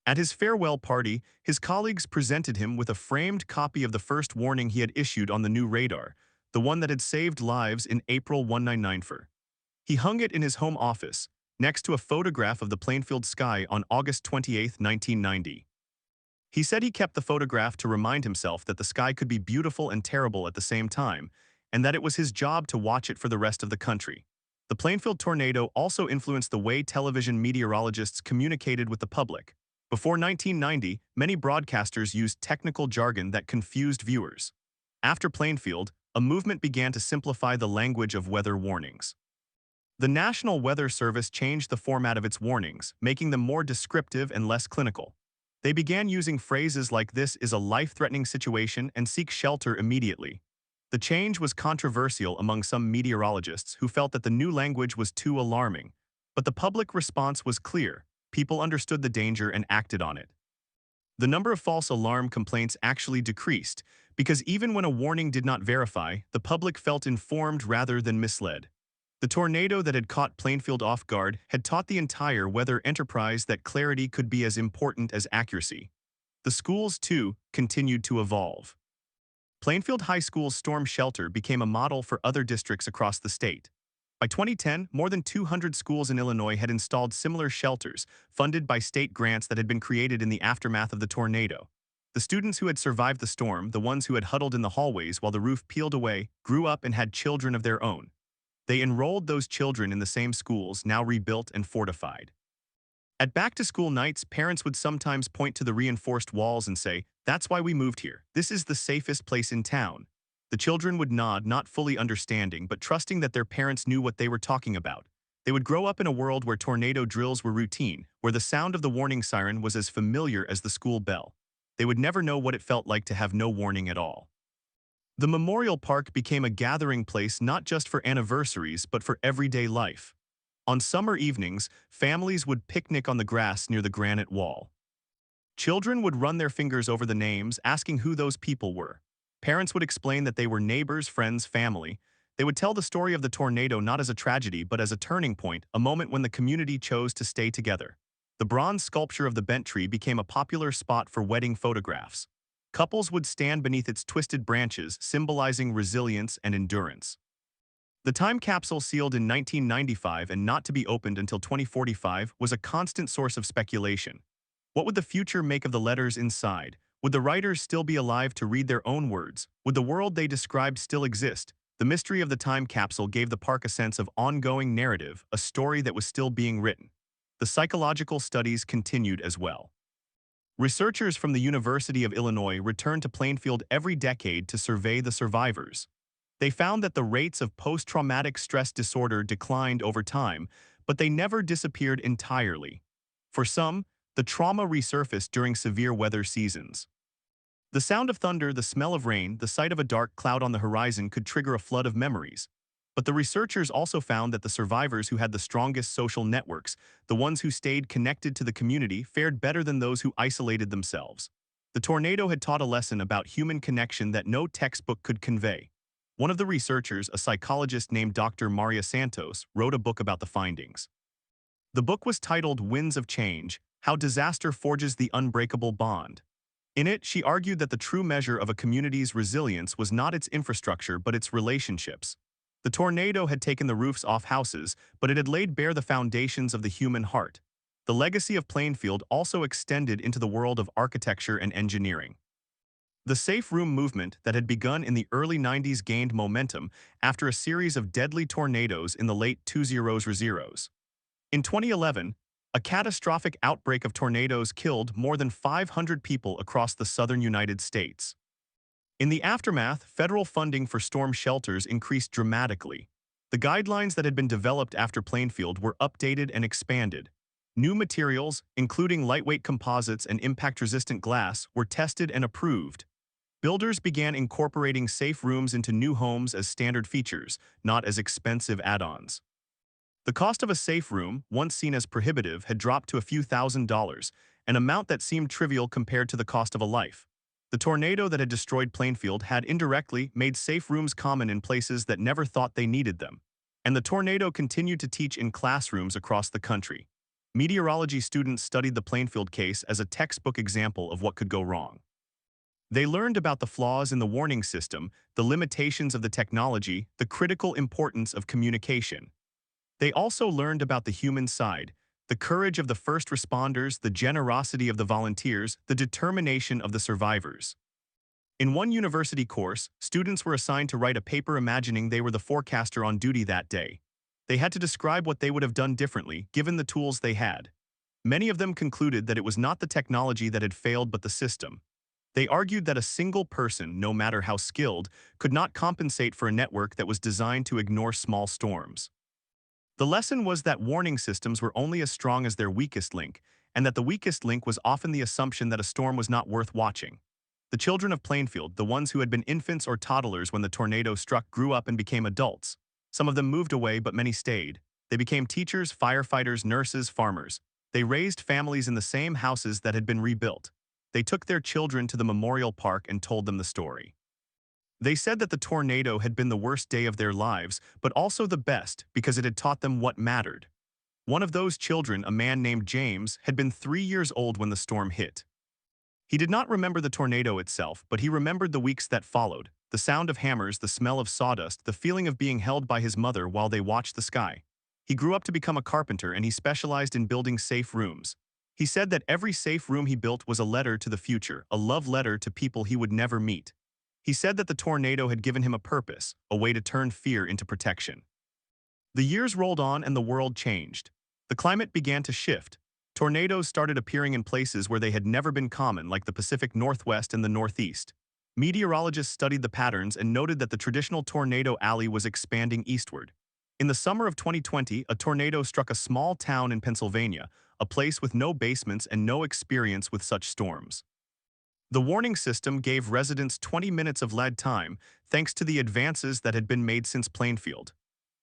At his farewell party, his colleagues presented him with a framed copy of the first warning he had issued on the new radar, the one that had saved lives in April 1994. He hung it in his home office, next to a photograph of the Plainfield sky on August 28, 1990. He said he kept the photograph to remind himself that the sky could be beautiful and terrible at the same time, and that it was his job to watch it for the rest of the country. The Plainfield tornado also influenced the way television meteorologists communicated with the public. Before 1990, many broadcasters used technical jargon that confused viewers. After Plainfield, a movement began to simplify the language of weather warnings. The National Weather Service changed the format of its warnings, making them more descriptive and less clinical. They began using phrases like "this is a life-threatening situation and seek shelter immediately." The change was controversial among some meteorologists who felt that the new language was too alarming, but the public response was clear. People understood the danger and acted on it. The number of false alarm complaints actually decreased, because even when a warning did not verify, the public felt informed rather than misled. The tornado that had caught Plainfield off guard had taught the entire weather enterprise that clarity could be as important as accuracy. The schools, too, continued to evolve. Plainfield High School's storm shelter became a model for other districts across the state. By 2010, more than 200 schools in Illinois had installed similar shelters, funded by state grants that had been created in the aftermath of the tornado. The students who had survived the storm, the ones who had huddled in the hallways while the roof peeled away, grew up and had children of their own. They enrolled those children in the same schools, now rebuilt and fortified. At back-to-school nights, parents would sometimes point to the reinforced walls and say, "That's why we moved here. This is the safest place in town." The children would nod, not fully understanding, but trusting that their parents knew what they were talking about. They would grow up in a world where tornado drills were routine, where the sound of the warning siren was as familiar as the school bell. They would never know what it felt like to have no warning at all. The Memorial Park became a gathering place not just for anniversaries, but for everyday life. On summer evenings, families would picnic on the grass near the granite wall. Children would run their fingers over the names, asking who those people were. Parents would explain that they were neighbors, friends, family. They would tell the story of the tornado not as a tragedy, but as a turning point, a moment when the community chose to stay together. The bronze sculpture of the bent tree became a popular spot for wedding photographs. Couples would stand beneath its twisted branches, symbolizing resilience and endurance. The time capsule, sealed in 1995 and not to be opened until 2045, was a constant source of speculation. What would the future make of the letters inside? Would the writers still be alive to read their own words? Would the world they described still exist? The mystery of the time capsule gave the park a sense of ongoing narrative, a story that was still being written. The psychological studies continued as well. Researchers from the University of Illinois returned to Plainfield every decade to survey the survivors. They found that the rates of post-traumatic stress disorder declined over time, but they never disappeared entirely. For some, the trauma resurfaced during severe weather seasons. The sound of thunder, the smell of rain, the sight of a dark cloud on the horizon could trigger a flood of memories. But the researchers also found that the survivors who had the strongest social networks, the ones who stayed connected to the community, fared better than those who isolated themselves. The tornado had taught a lesson about human connection that no textbook could convey. One of the researchers, a psychologist named Dr. Maria Santos, wrote a book about the findings. The book was titled Winds of Change: How Disaster Forges the Unbreakable Bond. In it, she argued that the true measure of a community's resilience was not its infrastructure but its relationships. The tornado had taken the roofs off houses, but it had laid bare the foundations of the human heart. The legacy of Plainfield also extended into the world of architecture and engineering. The safe room movement that had begun in the early 90s gained momentum after a series of deadly tornadoes in the late 2000s. In 2011, a catastrophic outbreak of tornadoes killed more than 500 people across the southern United States. In the aftermath, federal funding for storm shelters increased dramatically. The guidelines that had been developed after Plainfield were updated and expanded. New materials, including lightweight composites and impact-resistant glass, were tested and approved. Builders began incorporating safe rooms into new homes as standard features, not as expensive add-ons. The cost of a safe room, once seen as prohibitive, had dropped to a few $1,000s, an amount that seemed trivial compared to the cost of a life. The tornado that had destroyed Plainfield had indirectly made safe rooms common in places that never thought they needed them. And the tornado continued to teach in classrooms across the country. Meteorology students studied the Plainfield case as a textbook example of what could go wrong. They learned about the flaws in the warning system, the limitations of the technology, the critical importance of communication. They also learned about the human side, the courage of the first responders, the generosity of the volunteers, the determination of the survivors. In one university course, students were assigned to write a paper imagining they were the forecaster on duty that day. They had to describe what they would have done differently, given the tools they had. Many of them concluded that it was not the technology that had failed but the system. They argued that a single person, no matter how skilled, could not compensate for a network that was designed to ignore small storms. The lesson was that warning systems were only as strong as their weakest link, and that the weakest link was often the assumption that a storm was not worth watching. The children of Plainfield, the ones who had been infants or toddlers when the tornado struck, grew up and became adults. Some of them moved away, but many stayed. They became teachers, firefighters, nurses, farmers. They raised families in the same houses that had been rebuilt. They took their children to the memorial park and told them the story. They said that the tornado had been the worst day of their lives, but also the best because it had taught them what mattered. One of those children, a man named James, had been 3 years old when the storm hit. He did not remember the tornado itself, but he remembered the weeks that followed, the sound of hammers, the smell of sawdust, the feeling of being held by his mother while they watched the sky. He grew up to become a carpenter and he specialized in building safe rooms. He said that every safe room he built was a letter to the future, a love letter to people he would never meet. He said that the tornado had given him a purpose, a way to turn fear into protection. The years rolled on and the world changed. The climate began to shift. Tornadoes started appearing in places where they had never been common, like the Pacific Northwest and the Northeast. Meteorologists studied the patterns and noted that the traditional tornado alley was expanding eastward. In the summer of 2020, a tornado struck a small town in Pennsylvania, a place with no basements and no experience with such storms. The warning system gave residents 20 minutes of lead time, thanks to the advances that had been made since Plainfield.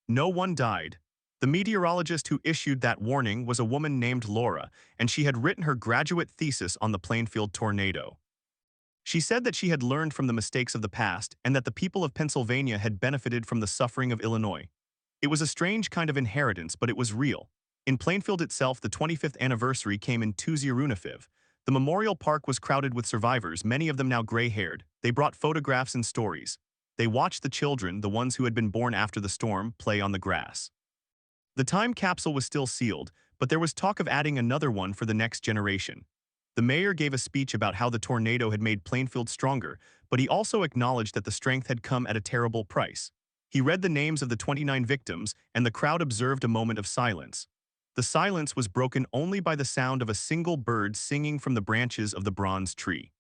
No one died. The meteorologist who issued that warning was a woman named Laura, and she had written her graduate thesis on the Plainfield tornado. She said that she had learned from the mistakes of the past and that the people of Pennsylvania had benefited from the suffering of Illinois. It was a strange kind of inheritance, but it was real. In Plainfield itself, the 25th anniversary came in Tuesday-Runafiv. The memorial park was crowded with survivors, many of them now gray-haired. They brought photographs and stories. They watched the children, the ones who had been born after the storm, play on the grass. The time capsule was still sealed, but there was talk of adding another one for the next generation. The mayor gave a speech about how the tornado had made Plainfield stronger, but he also acknowledged that the strength had come at a terrible price. He read the names of the 29 victims, and the crowd observed a moment of silence. The silence was broken only by the sound of a single bird singing from the branches of the bronze tree.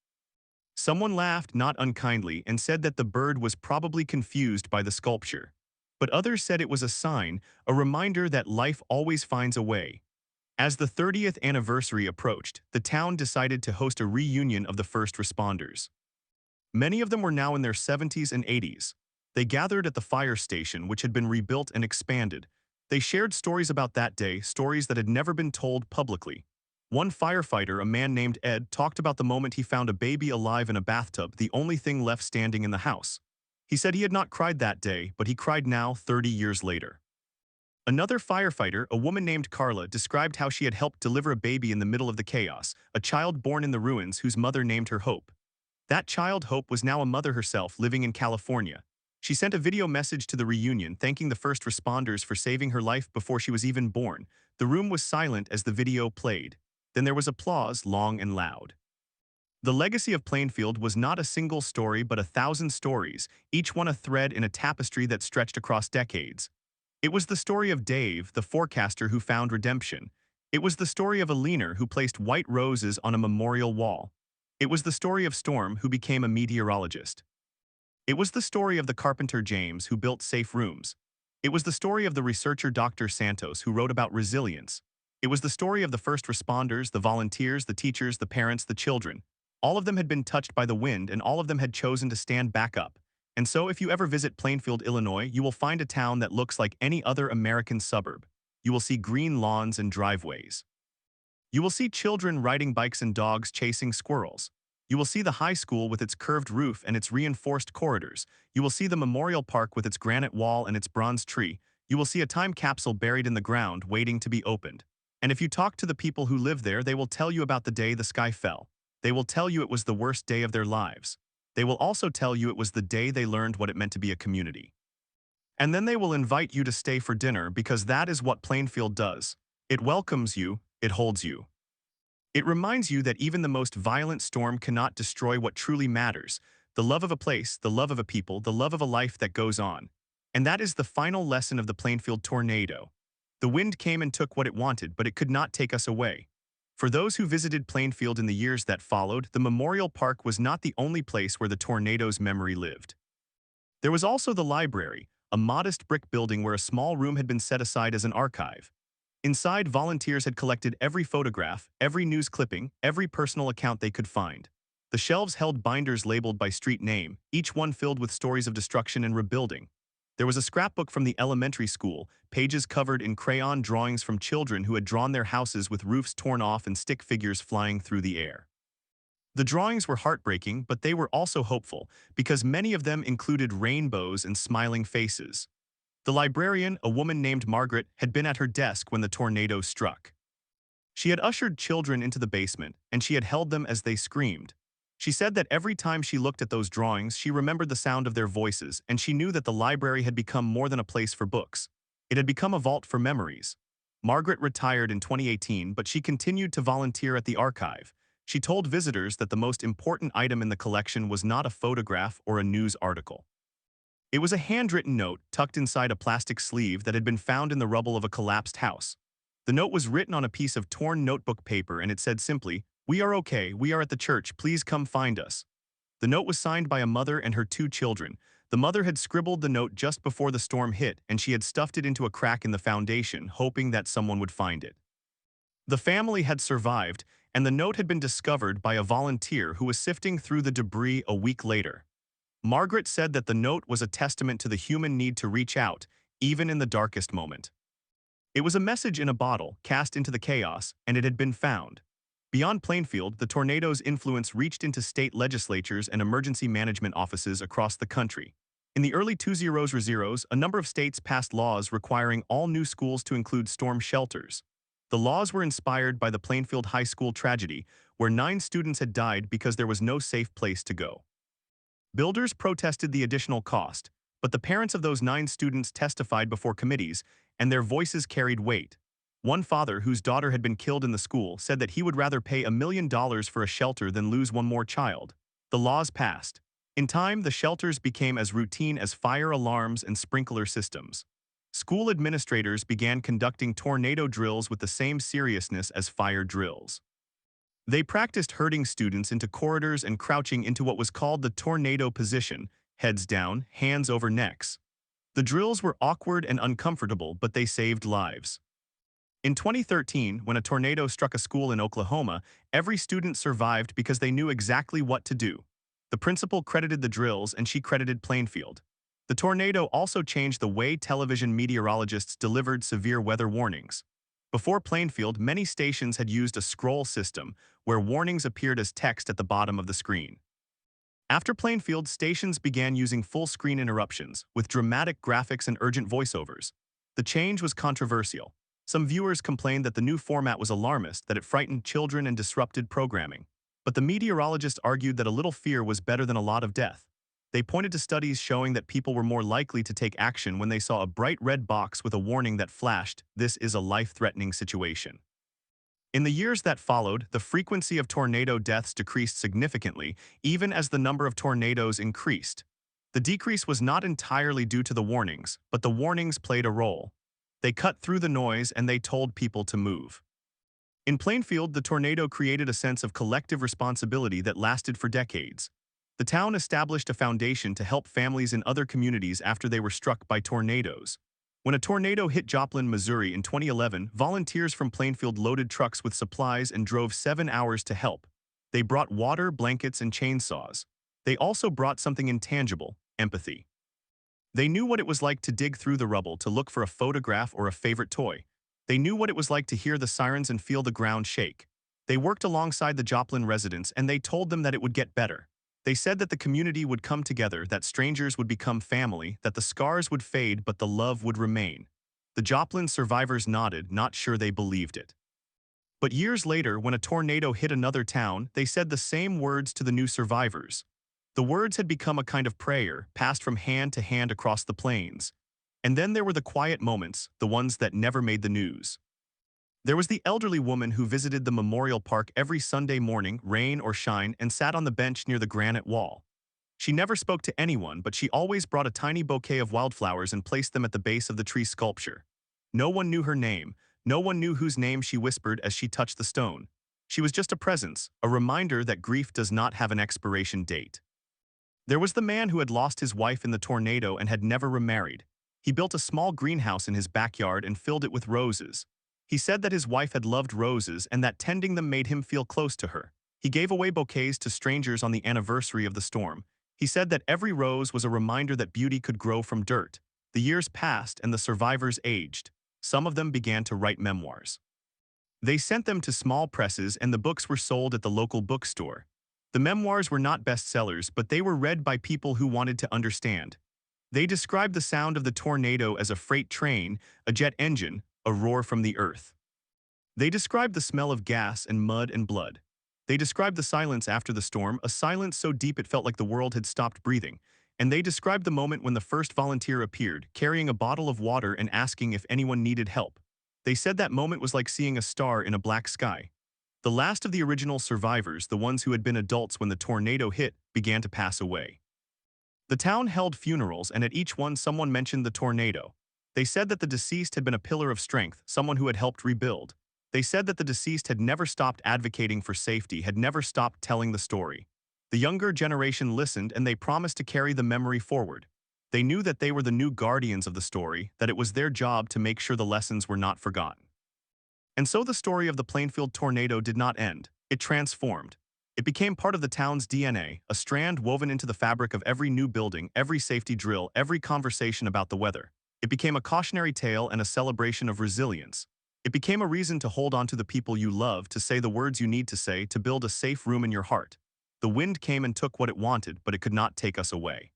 Someone laughed, not unkindly, and said that the bird was probably confused by the sculpture. But others said it was a sign, a reminder that life always finds a way. As the 30th anniversary approached, the town decided to host a reunion of the first responders. Many of them were now in their 70s and 80s. They gathered at the fire station, which had been rebuilt and expanded. They shared stories about that day, stories that had never been told publicly. One firefighter, a man named Ed, talked about the moment he found a baby alive in a bathtub, the only thing left standing in the house. He said he had not cried that day, but he cried now, 30 years later. Another firefighter, a woman named Carla, described how she had helped deliver a baby in the middle of the chaos, a child born in the ruins whose mother named her Hope. That child, Hope, was now a mother herself living in California. She sent a video message to the reunion thanking the first responders for saving her life before she was even born. The room was silent as the video played. Then there was applause, long and loud. The legacy of Plainfield was not a single story but 1,000 stories, each one a thread in a tapestry that stretched across decades. It was the story of Dave, the forecaster who found redemption. It was the story of a leaner who placed white roses on a memorial wall. It was the story of Storm, who became a meteorologist. It was the story of the carpenter James, who built safe rooms. It was the story of the researcher Dr. Santos, who wrote about resilience. It was the story of the first responders, the volunteers, the teachers, the parents, the children. All of them had been touched by the wind, and all of them had chosen to stand back up. And so if you ever visit Plainfield, Illinois, you will find a town that looks like any other American suburb. You will see green lawns and driveways. You will see children riding bikes and dogs chasing squirrels. You will see the high school with its curved roof and its reinforced corridors. You will see the memorial park with its granite wall and its bronze tree. You will see a time capsule buried in the ground waiting to be opened. And if you talk to the people who live there, they will tell you about the day the sky fell. They will tell you it was the worst day of their lives. They will also tell you it was the day they learned what it meant to be a community. And then they will invite you to stay for dinner because that is what Plainfield does. It welcomes you, it holds you. It reminds you that even the most violent storm cannot destroy what truly matters, the love of a place, the love of a people, the love of a life that goes on. And that is the final lesson of the Plainfield tornado. The wind came and took what it wanted, but it could not take us away. For those who visited Plainfield in the years that followed, the Memorial Park was not the only place where the tornado's memory lived. There was also the library, a modest brick building where a small room had been set aside as an archive. Inside, volunteers had collected every photograph, every news clipping, every personal account they could find. The shelves held binders labeled by street name, each one filled with stories of destruction and rebuilding. There was a scrapbook from the elementary school, pages covered in crayon drawings from children who had drawn their houses with roofs torn off and stick figures flying through the air. The drawings were heartbreaking, but they were also hopeful, because many of them included rainbows and smiling faces. The librarian, a woman named Margaret, had been at her desk when the tornado struck. She had ushered children into the basement, and she had held them as they screamed. She said that every time she looked at those drawings, she remembered the sound of their voices, and she knew that the library had become more than a place for books. It had become a vault for memories. Margaret retired in 2018, but she continued to volunteer at the archive. She told visitors that the most important item in the collection was not a photograph or a news article. It was a handwritten note tucked inside a plastic sleeve that had been found in the rubble of a collapsed house. The note was written on a piece of torn notebook paper, and it said simply, "We are okay, we are at the church, please come find us." The note was signed by a mother and her 2 children. The mother had scribbled the note just before the storm hit, and she had stuffed it into a crack in the foundation, hoping that someone would find it. The family had survived, and the note had been discovered by a volunteer who was sifting through the debris a week later. Margaret said that the note was a testament to the human need to reach out, even in the darkest moment. It was a message in a bottle, cast into the chaos, and it had been found. Beyond Plainfield, the tornado's influence reached into state legislatures and emergency management offices across the country. In the early 2000s, a number of states passed laws requiring all new schools to include storm shelters. The laws were inspired by the Plainfield High School tragedy, where 9 students had died because there was no safe place to go. Builders protested the additional cost, but the parents of those 9 students testified before committees, and their voices carried weight. One father, whose daughter had been killed in the school, said that he would rather pay $1 million for a shelter than lose one more child. The laws passed. In time, the shelters became as routine as fire alarms and sprinkler systems. School administrators began conducting tornado drills with the same seriousness as fire drills. They practiced herding students into corridors and crouching into what was called the tornado position, heads down, hands over necks. The drills were awkward and uncomfortable, but they saved lives. In 2013, when a tornado struck a school in Oklahoma, every student survived because they knew exactly what to do. The principal credited the drills, and she credited Plainfield. The tornado also changed the way television meteorologists delivered severe weather warnings. Before Plainfield, many stations had used a scroll system, where warnings appeared as text at the bottom of the screen. After Plainfield, stations began using full-screen interruptions, with dramatic graphics and urgent voiceovers. The change was controversial. Some viewers complained that the new format was alarmist, that it frightened children and disrupted programming. But the meteorologists argued that a little fear was better than a lot of death. They pointed to studies showing that people were more likely to take action when they saw a bright red box with a warning that flashed, "This is a life-threatening situation." In the years that followed, the frequency of tornado deaths decreased significantly, even as the number of tornadoes increased. The decrease was not entirely due to the warnings, but the warnings played a role. They cut through the noise and they told people to move. In Plainfield, the tornado created a sense of collective responsibility that lasted for decades. The town established a foundation to help families in other communities after they were struck by tornadoes. When a tornado hit Joplin, Missouri in 2011, volunteers from Plainfield loaded trucks with supplies and drove 7 hours to help. They brought water, blankets, and chainsaws. They also brought something intangible: empathy. They knew what it was like to dig through the rubble to look for a photograph or a favorite toy. They knew what it was like to hear the sirens and feel the ground shake. They worked alongside the Joplin residents, and they told them that it would get better. They said that the community would come together, that strangers would become family, that the scars would fade but the love would remain. The Joplin survivors nodded, not sure they believed it. But years later, when a tornado hit another town, they said the same words to the new survivors. The words had become a kind of prayer, passed from hand to hand across the plains. And then there were the quiet moments, the ones that never made the news. There was the elderly woman who visited the Memorial Park every Sunday morning, rain or shine, and sat on the bench near the granite wall. She never spoke to anyone, but she always brought a tiny bouquet of wildflowers and placed them at the base of the tree's sculpture. No one knew her name. No one knew whose name she whispered as she touched the stone. She was just a presence, a reminder that grief does not have an expiration date. There was the man who had lost his wife in the tornado and had never remarried. He built a small greenhouse in his backyard and filled it with roses. He said that his wife had loved roses and that tending them made him feel close to her. He gave away bouquets to strangers on the anniversary of the storm. He said that every rose was a reminder that beauty could grow from dirt. The years passed and the survivors aged. Some of them began to write memoirs. They sent them to small presses and the books were sold at the local bookstore. The memoirs were not bestsellers, but they were read by people who wanted to understand. They described the sound of the tornado as a freight train, a jet engine, a roar from the earth. They described the smell of gas and mud and blood. They described the silence after the storm, a silence so deep it felt like the world had stopped breathing. And they described the moment when the first volunteer appeared, carrying a bottle of water and asking if anyone needed help. They said that moment was like seeing a star in a black sky. The last of the original survivors, the ones who had been adults when the tornado hit, began to pass away. The town held funerals, and at each one someone mentioned the tornado. They said that the deceased had been a pillar of strength, someone who had helped rebuild. They said that the deceased had never stopped advocating for safety, had never stopped telling the story. The younger generation listened, and they promised to carry the memory forward. They knew that they were the new guardians of the story, that it was their job to make sure the lessons were not forgotten. And so the story of the Plainfield tornado did not end. It transformed. It became part of the town's DNA, a strand woven into the fabric of every new building, every safety drill, every conversation about the weather. It became a cautionary tale and a celebration of resilience. It became a reason to hold on to the people you love, to say the words you need to say, to build a safe room in your heart. The wind came and took what it wanted, but it could not take us away.